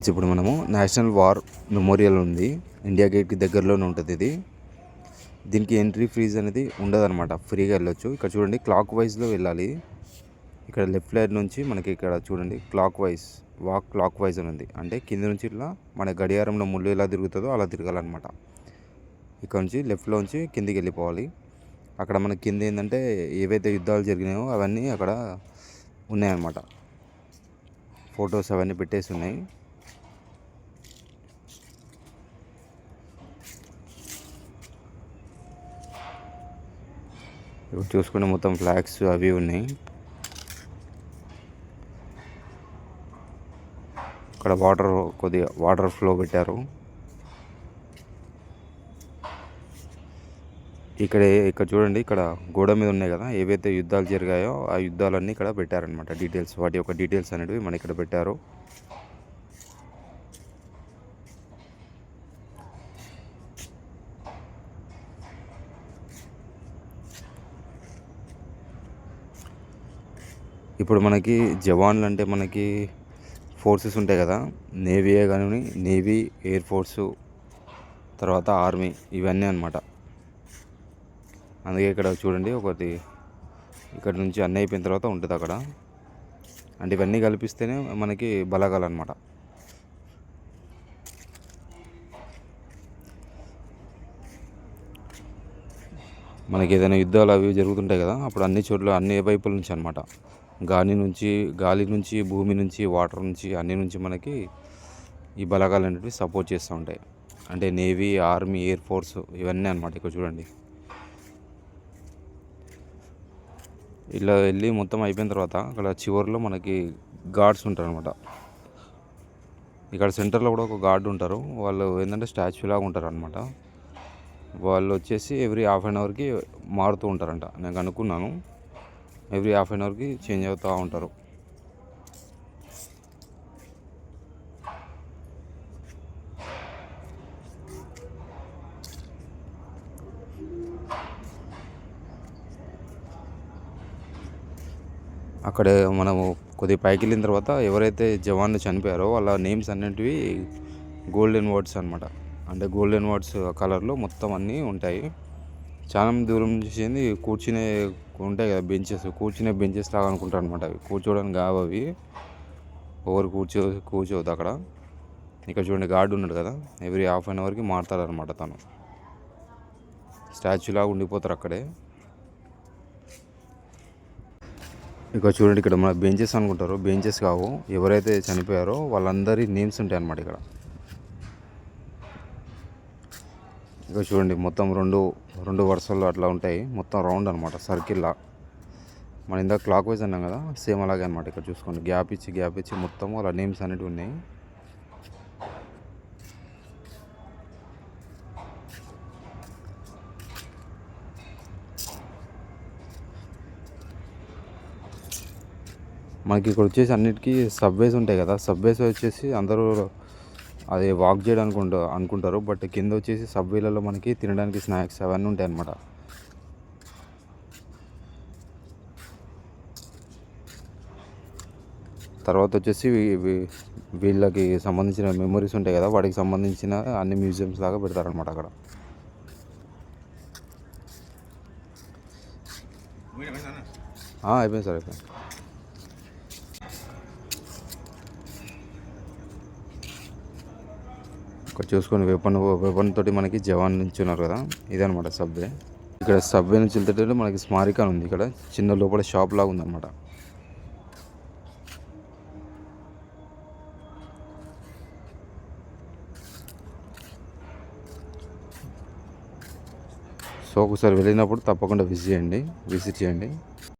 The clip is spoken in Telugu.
ఇప్పుడు మనము నేషనల్ వార్ మెమోరియల్ ఉంది, ఇండియా గేట్కి దగ్గరలోనే ఉంటుంది ఇది. దీనికి ఎంట్రీ ఫీజు అనేది ఉండదన్నమాట, ఫ్రీగా వెళ్ళొచ్చు. ఇక్కడ చూడండి, క్లాక్ వైజ్లో వెళ్ళాలి. ఇక్కడ లెఫ్ట్ సైడ్ నుంచి మనకి ఇక్కడ చూడండి క్లాక్ వైజ్ అని ఉంది. అంటే కింద నుంచి ఇట్లా మన గడియారంలో ముళ్ళు ఎలా తిరుగుతుందో అలా తిరగాలన్నమాట. ఇక్కడ నుంచి లెఫ్ట్లో నుంచి కిందికి వెళ్ళిపోవాలి. అక్కడ మనకి కింద ఏంటంటే ఏవైతే యుద్ధాలు జరిగినాయో అవన్నీ అక్కడ ఉన్నాయన్నమాట. ఫొటోస్ అవన్నీ పెట్టేసి ఉన్నాయి. ఇప్పుడు చూసుకుంటే మొత్తం ఫ్లాగ్స్ అవి ఉన్నాయి. ఇక్కడ కొద్దిగా వాటర్ ఫ్లో పెట్టారు. ఇక్కడ చూడండి, ఇక్కడ గోడ మీద ఉన్నాయి కదా ఏవైతే యుద్ధాలు జరిగాయో ఆ యుద్ధాలన్నీ ఇక్కడ పెట్టారనమాట. డీటెయిల్స్, వాటి యొక్క డీటెయిల్స్ అనేవి మన ఇక్కడ పెట్టారు. ఇప్పుడు మనకి జవాన్లు అంటే మనకి ఫోర్సెస్ ఉంటాయి కదా, నేవీయే కానీ నేవీ, ఎయిర్ ఫోర్సు, తర్వాత ఆర్మీ, ఇవన్నీ అనమాట. అందుకే ఇక్కడ చూడండి ఒకటి, ఇక్కడ నుంచి అన్నీ అయిపోయిన తర్వాత ఉంటుంది అక్కడ. అంటే ఇవన్నీ కల్పిస్తేనే మనకి బలగాలు అనమాట. మనకి ఏదైనా యుద్ధాలు అవి జరుగుతుంటాయి కదా, అప్పుడు అన్ని చోట్ల అన్ని వైపుల నుంచి అనమాట, గాలి నుంచి, భూమి నుంచి, వాటర్ నుంచి, అన్ని నుంచి మనకి ఈ బలగాలు అనేవి సపోర్ట్ చేస్తూ ఉంటాయి. అంటే నేవీ, ఆర్మీ, ఎయిర్ ఫోర్స్, ఇవన్నీ అనమాట. ఇక్కడ చూడండి, ఇలా వెళ్ళి మొత్తం అయిపోయిన తర్వాత అక్కడ చివరిలో మనకి గార్డ్స్ ఉంటారు అనమాట. ఇక్కడ సెంటర్లో కూడా ఒక గార్డ్ ఉంటారు. వాళ్ళు ఏంటంటే స్టాచ్యూ లాగా ఉంటారు అనమాట. వాళ్ళు వచ్చేసి ఎవ్రీ హాఫ్ అన్ అవర్కి మారుతూ ఉంటారంట. నేను అనుకున్నాను, ఎవ్రీ హాఫ్ అన్ అవర్కి చేంజ్ అవుతూ ఉంటారు. అక్కడే మనము కొద్దిగా పైకి వెళ్ళిన తర్వాత ఎవరైతే జవాన్లు చనిపోయారో వాళ్ళ నేమ్స్ అన్నింటివి గోల్డెన్ వర్డ్స్ అనమాట. అంటే గోల్డెన్ వర్డ్స్ కలర్లో మొత్తం అన్నీ ఉంటాయి. చాలా దూరం నుంచి కూర్చునే ఉంటాయి కదా బెంచెస్, కూర్చునే బెంచెస్ లాగా అనుకుంటారు అనమాట. అవి కూర్చోవడానికి కావు, అవి ఓవర్ కూర్చోవద్దు అక్కడ. ఇక్కడ చూడండి, గార్డు ఉన్నాడు కదా, ఎవ్రీ హాఫ్ అన్ అవర్కి మారుతాడు అనమాట. తను స్టాచ్యూ లాగా ఉండిపోతారు అక్కడే. ఇక్కడ చూడండి, ఇక్కడ మన బెంచెస్ అనుకుంటారు, బెంచెస్ కావు. ఎవరైతే చనిపోయారో వాళ్ళందరి నేమ్స్ ఉంటాయి అన్నమాట ఇక్కడ. ఇక్కడ చూడండి, మొత్తం రెండు వరుసల్లో అట్లా ఉంటాయి, మొత్తం రౌండ్ అనమాట, సర్కిల్లా. మన ఇందాక క్లాక్ వైజ్ అన్నాం కదా, సేమ్ అలాగే అనమాట. ఇక్కడ చూసుకోండి, గ్యాప్ ఇచ్చి మొత్తం వాళ్ళ నేమ్స్ అనేవి ఉన్నాయి. మనకి ఇక్కడ వచ్చేసి అన్నిటికీ సబ్వేస్ ఉంటాయి కదా, సబ్వేస్ వచ్చేసి అందరూ అది వాక్ చేయడానికి అనుకుంటారు. బట్ కింద వచ్చేసి సబ్వేలలో మనకి తినడానికి స్నాక్స్ అవన్నీ ఉంటాయి అన్నమాట. తర్వాత వచ్చేసి వీళ్ళకి సంబంధించిన మెమరీస్ ఉంటాయి కదా, వాటికి సంబంధించిన అన్ని మ్యూజియంస్ లాగా పెడతారనమాట అక్కడ. అయిపోయింది సార్, అయిపోయింది. ఇక్కడ చూసుకొని వెపన్ తోటి మనకి జవాన్ నుంచి ఉన్నారు కదా, ఇదనమాట సబ్వే. ఇక్కడ సబ్వే నుంచి వెళ్తే మనకి స్మారిక ఉంది. ఇక్కడ చిన్న లోపల షాప్ లాగా ఉందన్నమాట. సో ఒకసారి వెళ్ళినప్పుడు తప్పకుండా విజిట్ చేయండి.